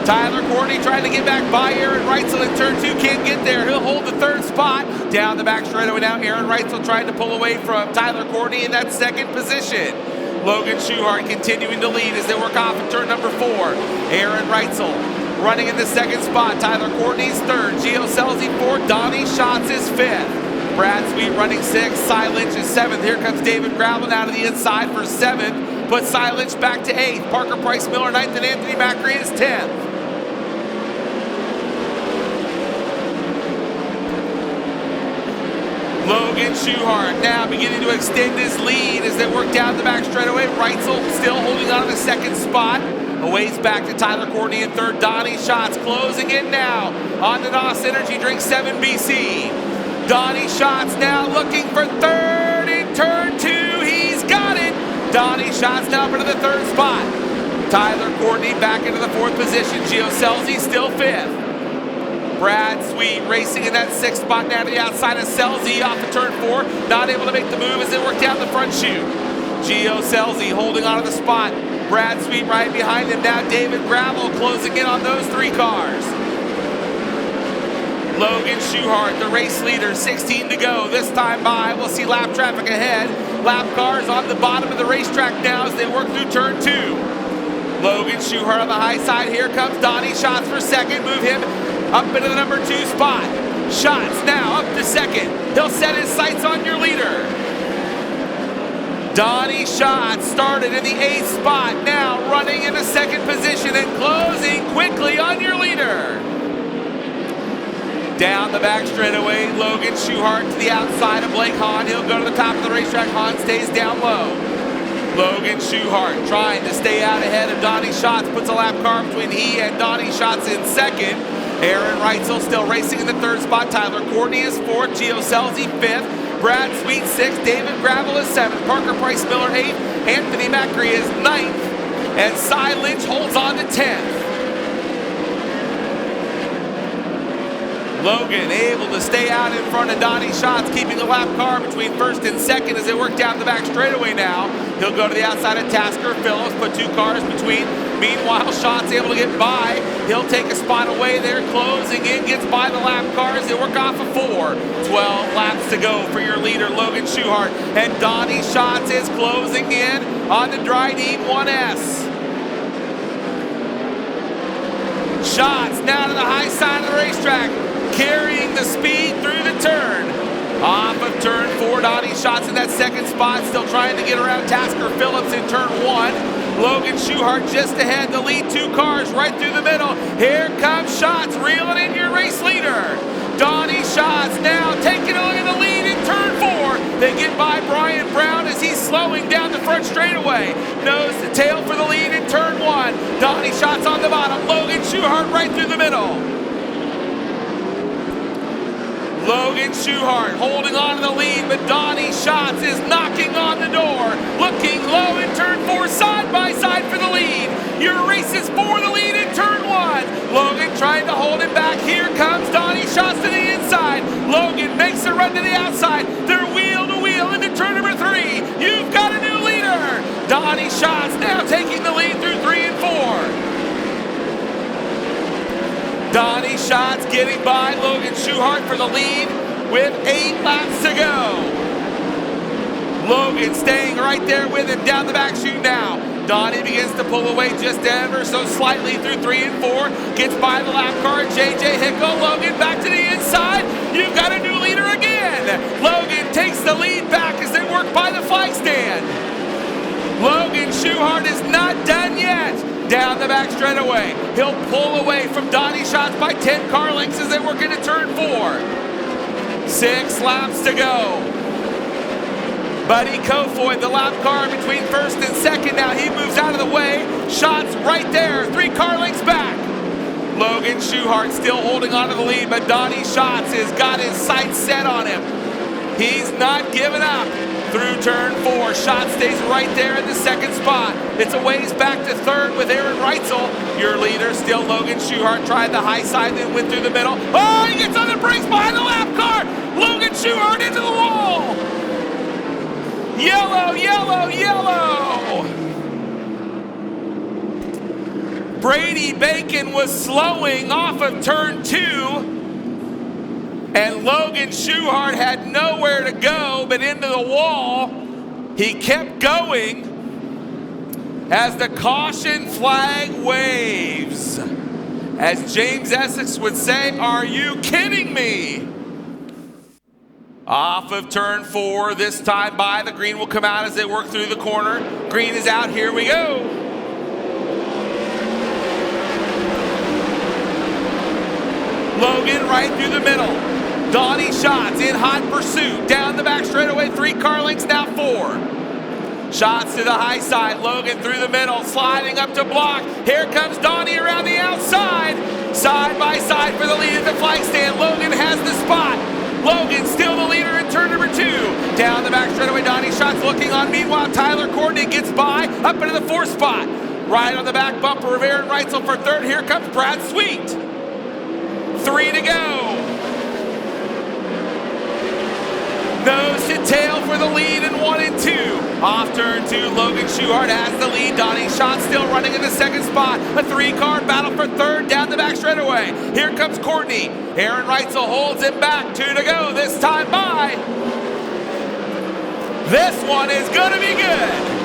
Tyler Courtney trying to get back by Aaron Reitzel in turn 2. Can't get there. He'll hold the 3rd spot. Down the back straightaway now. Aaron Reitzel trying to pull away from Tyler Courtney in that 2nd position. Logan Schuhart continuing to lead as they work off in turn number 4. Aaron Reitzel running in the 2nd spot. Tyler Courtney's 3rd. Gio Selzy 4th. Donnie Schatz is 5th. Brad Sweet running 6th. Cy Lynch is 7th. Here comes David Gravel out of the inside for 7th. Puts Cy Lynch back to 8th. Parker Price Miller 9th and Anthony Macri is 10th. Logan Schuhart now beginning to extend his lead as they work down the back straightaway. Reitzel still holding on to the 2nd spot. A ways back to Tyler Courtney in 3rd. Donnie Schatz closing in now on the NOS Energy Drink 7 BC. Donnie Schatz now looking for 3rd in turn 2. He's got it. Donnie Schatz now up into the 3rd spot. Tyler Courtney back into the 4th position. Gio Selzy still 5th. Brad Sweet racing in that 6th spot now to the outside of Selzy off of turn 4. Not able to make the move as they work down the front chute. Gio Selzy holding on to the spot. Brad Sweet right behind him. Now David Gravel closing in on those 3 cars. Logan Schuhart, the race leader, 16 to go. This time by, we'll see lap traffic ahead. Lap cars on the bottom of the racetrack now as they work through turn 2. Logan Schuhart on the high side. Here comes Donnie Schatz for 2nd. Move him up into the number 2 spot. Schatz now up to 2nd. He'll set his sights on your leader. Donnie Schatz started in the 8th spot. Now running in the 2nd position and closing quickly on your leader. Down the back straightaway, Logan Schuhart to the outside of Blake Hahn. He'll go to the top of the racetrack. Hahn stays down low. Logan Schuhart trying to stay out ahead of Donnie Schatz. Puts a lap car between he and Donnie Schatz in 2nd. Aaron Reitzel still racing in the 3rd spot. Tyler Courtney is 4th. Gio Selzy 5th. Brad Sweet 6th. David Gravel is 7th. Parker Price Miller 8th. Anthony Macri is 9th. And Cy Lynch holds on to 10th. Logan able to stay out in front of Donnie Schatz, keeping a lap car between 1st and 2nd as they work down the back straightaway now. He'll go to the outside of Tasker Phillips, put 2 cars between. Meanwhile, Schatz able to get by. He'll take a spot away there, closing in, gets by the lap cars. They work off of 4. 12 laps to go for your leader, Logan Schuhart. And Donnie Schatz is closing in on the Dryden 1S. Schatz now to the high side of the racetrack, carrying the speed through the turn. Off of turn 4, Donnie Schatz in that 2nd spot, still trying to get around Tasker Phillips in turn 1. Logan Schuhart just ahead, the lead 2 cars right through the middle. Here comes Schatz, reeling in your race leader. Donnie Schatz now taking on the lead in turn 4. They get by Brian Brown as he's slowing down the front straightaway. Nose to tail for the lead in turn 1. Donnie Schatz on the bottom. Logan Schuchart right through the middle. Logan Schuchart holding on to the lead, but Donnie Schatz is knocking on the door. Looking low in turn 4, side by side for the lead. Your race is for the lead in turn 1. Logan trying to hold him back. Here comes Donnie Schatz to the inside. Logan makes a run to the outside. They're wheel to wheel into turn number 3. You've got a new leader. Donnie Schatz now taking the lead through 3 and 4. Donnie Schatz getting by Logan Schuchart for the lead with 8 laps to go. Logan staying right there with him down the back chute now. Donnie begins to pull away just ever so slightly through 3 and 4. Gets by the lap car, JJ Hickle. Logan back to the inside. You've got a new leader again. Logan takes the lead back as they work by the flag stand. Logan Schuchart is not done yet. Down the back straightaway. He'll pull away from Donnie Schatz by 10 car lengths as they work into turn 4. 6 laps to go. Buddy Kofoid, the lap car between first and second. Now he moves out of the way. Schatz right there, 3 car lengths back. Logan Schuchart still holding on to the lead, but Donnie Schatz has got his sights set on him. He's not giving up. Through turn 4, Schatz stays right there in the second spot. It's a ways back to third with Aaron Reitzel. Your leader still Logan Schuchart. Tried the high side, then went through the middle. Oh, he gets on the brakes behind the lap car. Logan Schuchart into the wall. Yellow, yellow, yellow. Brady Bacon was slowing off of turn 2. And Logan Schuchart had nowhere to go but into the wall. He kept going as the caution flag waves. As James Essex would say, are you kidding me? Off of turn 4, this time by. The green will come out as they work through the corner. Green is out, here we go. Logan right through the middle. Donnie Schatz in hot pursuit. Down the back straightaway, 3 car lengths, now 4. Schatz to the high side. Logan through the middle, sliding up to block. Here comes Donnie around the outside. Side by side for the lead at the flag stand. Logan has the spot. Logan still the leader in turn number 2. Down the back straightaway, Donnie Schatz looking on. Meanwhile, Tyler Courtney gets by up into the 4th spot. Right on the back bumper of Aaron Reitzel for 3rd. Here comes Brad Sweet. 3 to go. Nose to tail for the lead in 1 and 2. Off turn 2, Logan Schuchart has the lead. Donnie Schatz still running in the 2nd spot. A 3-car battle for 3rd down the back straightaway. Here comes Courtney. Aaron Reitzel holds him back. 2 to go this time by. This one is going to be good.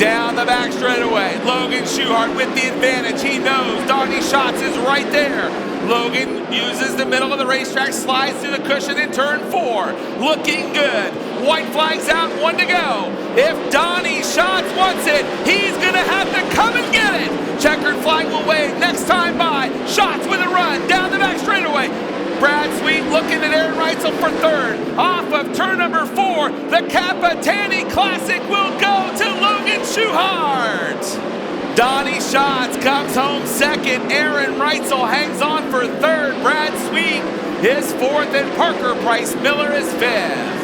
Down the back straightaway, Logan Schuchart with the advantage. He knows Donnie Schatz is right there. Logan uses the middle of the racetrack, slides through the cushion in turn 4. Looking good. White flag's out, 1 to go. If Donnie Schatz wants it, he's going to have to come and get it. Checkered flag will wave next time by. Schatz with a run down the back straightaway. Brad Sweet looking at Aaron Reitzel for 3rd. Off of turn number 4, the Capitani Classic will go to Logan Schuchart. Donnie Schatz comes home 2nd. Aaron Reitzel hangs on for 3rd. Brad Sweet is 4th, and Parker Price Miller is 5th.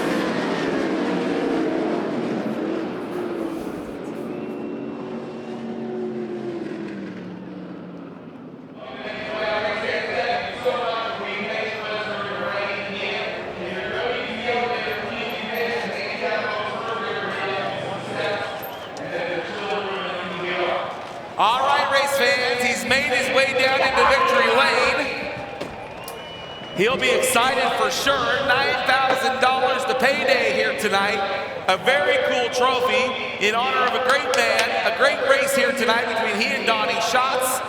All right, race fans, he's made his way down into victory lane. He'll be excited for sure. $9,000 the payday here tonight. A very cool trophy in honor of a great man. A great race here tonight between he and Donnie Schatz.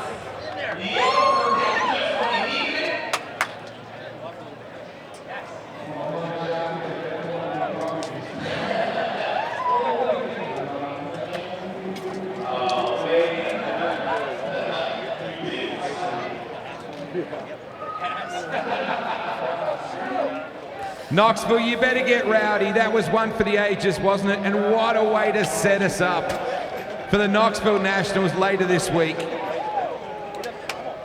Knoxville, you better get rowdy. That was one for the ages, wasn't it? And what a way to set us up for the Knoxville Nationals later this week.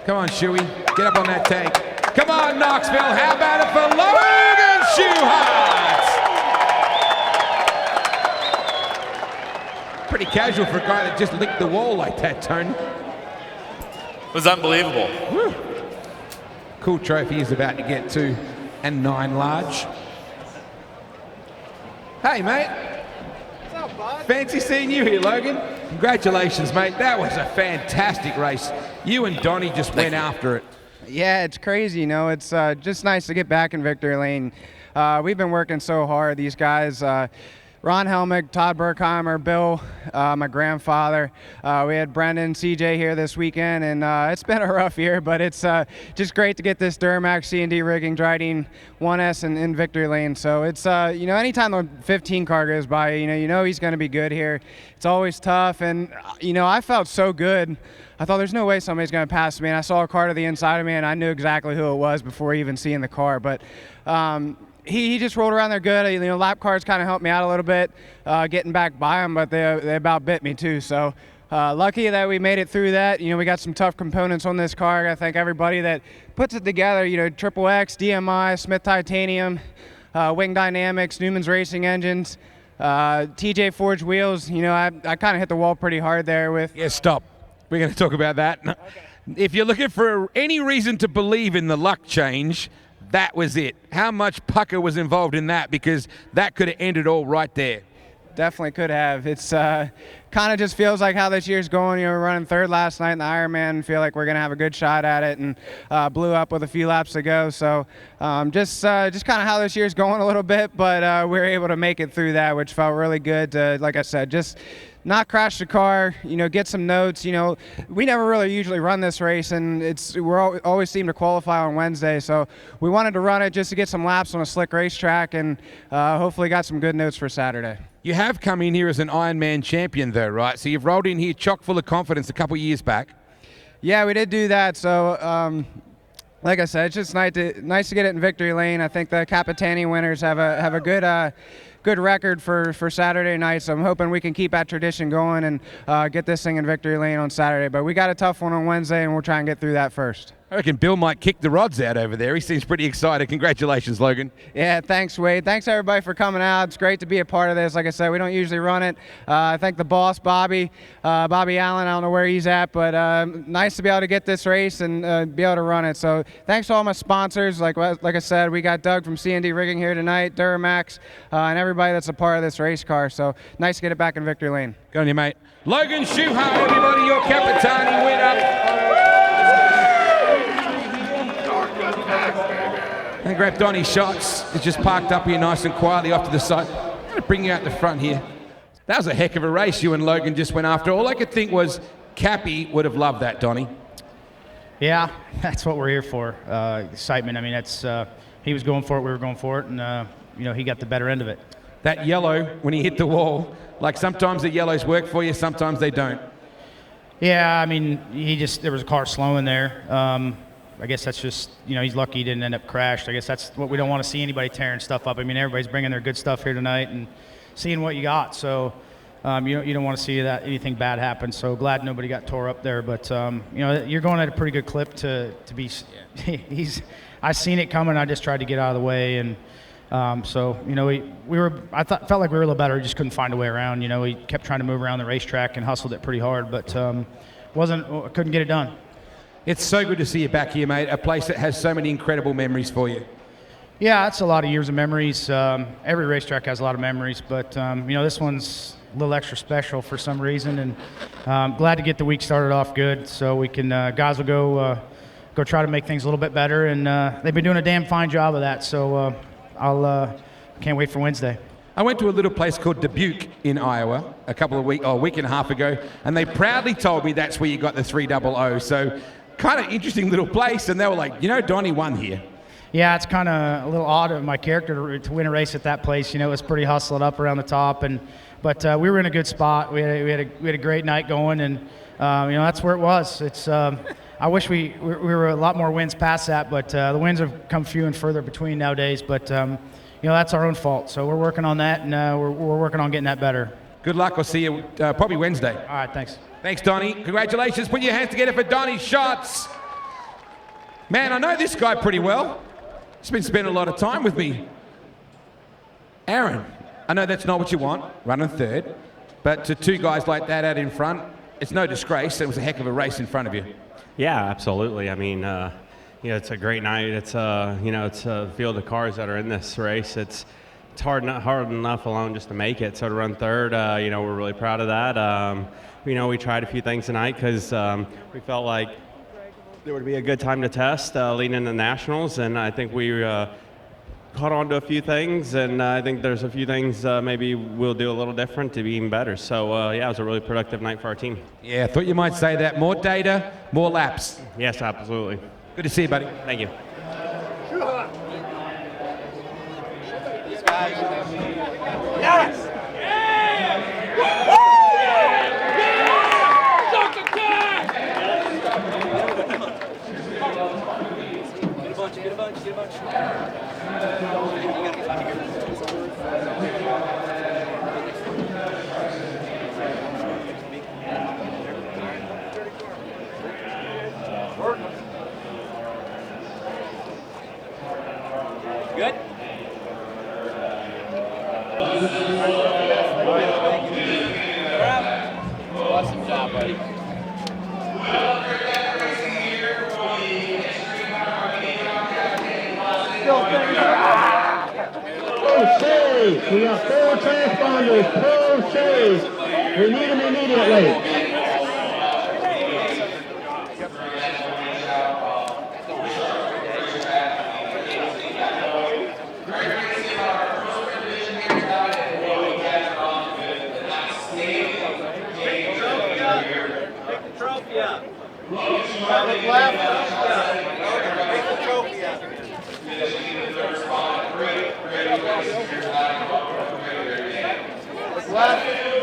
Come on, Shuey. Get up on that tank. Come on, Knoxville. How about it for Logan Schuhart? Pretty casual for a guy that just licked the wall like that, Tony. It was unbelievable. Woo. Cool trophy he's about to get to, and 9 large. Hey, mate. What's up, bud? Fancy seeing you here, Logan. Congratulations, mate. That was a fantastic race. You and Donnie just went after it. Yeah, it's crazy, you know. It's just nice to get back in victory lane. We've been working so hard, these guys. Ron Helmick, Todd Berkheimer, Bill, my grandfather. We had Brendan, CJ here this weekend, and it's been a rough year, but it's just great to get this Duramax C&D rigging Dryden 1S in victory lane. So it's, you know, anytime the 15 car goes by, you know he's going to be good here. It's always tough, and, you know, I felt so good. I thought there's no way somebody's going to pass me, and I saw a car to the inside of me, and I knew exactly who it was before even seeing the car. But he just rolled around there good. You know, lap cars kind of helped me out a little bit, getting back by him, but they about bit me too. So lucky that we made it through that. You know, we got some tough components on this car. I gotta thank everybody that puts it together. You know, Triple X, DMI, Smith Titanium, Wing Dynamics, Newman's Racing Engines, TJ Forge Wheels. You know, I kind of hit the wall pretty hard there with. Yeah, stop. We're going to talk about that. Okay. If you're looking for any reason to believe in the luck change, that was it. How much pucker was involved in that? Because that could have ended all right there. Definitely could have. It's kind of just feels like how this year's going. You know, we're running third last night in the Ironman. Feel like we're going to have a good shot at it, and blew up with a few laps to go. So just kind of how this year's going a little bit, but we were able to make it through that, which felt really good to, like I said, just not crash the car, you know, get some notes. You know, we never really usually run this race, and we're always seem to qualify on Wednesday, so we wanted to run it just to get some laps on a slick racetrack, and hopefully got some good notes for Saturday. You have come in here as an Ironman champion though, right? So you've rolled in here chock full of confidence a couple years back. Yeah, we did do that. So like I said, it's just nice to get it in victory lane. I think the Capitani winners have a good record for Saturday night, so I'm hoping we can keep that tradition going and get this thing in victory lane on Saturday. But we got a tough one on Wednesday, and we'll try and get through that first. I reckon Bill might kick the rods out over there. He seems pretty excited. Congratulations, Logan. Yeah, thanks, Wade. Thanks, everybody, for coming out. It's great to be a part of this. Like I said, we don't usually run it. I thank the boss, Bobby Allen. I don't know where he's at, but nice to be able to get this race and be able to run it. So thanks to all my sponsors. Like I said, we got Doug from C&D Rigging here tonight, Duramax, and everybody that's a part of this race car. So nice to get it back in victory lane. Go on you, mate. Logan Schuhart, everybody, your Capitani winner. And grab Donnie's shots. It's just parked up here nice and quietly off to the side. I'm going to bring you out the front here. That was a heck of a race you and Logan just went after. All I could think was Cappy would have loved that, Donnie. Yeah, that's what we're here for. Excitement. I mean, that's he was going for it, we were going for it, and you know, he got the better end of it. That yellow, when he hit the wall, like sometimes the yellows work for you, sometimes they don't. Yeah, I mean, there was a car slowing there. I guess that's just, you know, he's lucky he didn't end up crashed. I guess that's what we don't want to see, anybody tearing stuff up. I mean, everybody's bringing their good stuff here tonight and seeing what you got. So you don't want to see that anything bad happen. So glad nobody got tore up there. But you know, you're going at a pretty good clip to be. I seen it coming. I just tried to get out of the way, and so you know, felt like we were a little better. We just couldn't find a way around. You know, we kept trying to move around the racetrack and hustled it pretty hard, but couldn't get it done. It's so good to see you back here, mate. A place that has so many incredible memories for you. Yeah, it's a lot of years of memories. Every racetrack has a lot of memories, but you know, this one's a little extra special for some reason, and glad to get the week started off good, so we can guys will go try to make things a little bit better, and they've been doing a damn fine job of that. So can't wait for Wednesday. I went to a little place called Dubuque in Iowa a week and a half ago, and they proudly told me that's where you got the 300. So kind of interesting little place, and they were like, you know, Donnie won here. Yeah, it's kind of a little odd of my character to win a race at that place. You know, it was pretty hustled up around the top, but we were in a good spot. We had a great night going, and you know, that's where it was. It's I wish we were a lot more wins past that, but the wins have come few and further between nowadays. But you know, that's our own fault. So we're working on that, and we're working on getting that better. Good luck. I'll see you probably Wednesday. All right, thanks. Thanks, Donnie. Congratulations. Put your hands together for Donnie Schatz. Man, I know this guy pretty well. He's been spending a lot of time with me. Aaron, I know that's not what you want, running third, but to two guys like that out in front, it's no disgrace. It was a heck of a race in front of you. Yeah, absolutely. I mean, it's a great night. It's it's a field of cars that are in this race. It's hard enough alone just to make it. So to run third, we're really proud of that. We tried a few things tonight because we felt like there would be a good time to test leading into nationals, and I think we caught on to a few things, and I think there's a few things maybe we'll do a little different to be even better. So it was a really productive night for our team. Yeah, I thought you might say that. More data, more laps. Yes, absolutely. Good to see you, buddy. Thank you. Yes! Get a bunch. Good? Awesome job, buddy. Pro-Shays. We got 4 transponders. Pro-Shays. We need them immediately. Left.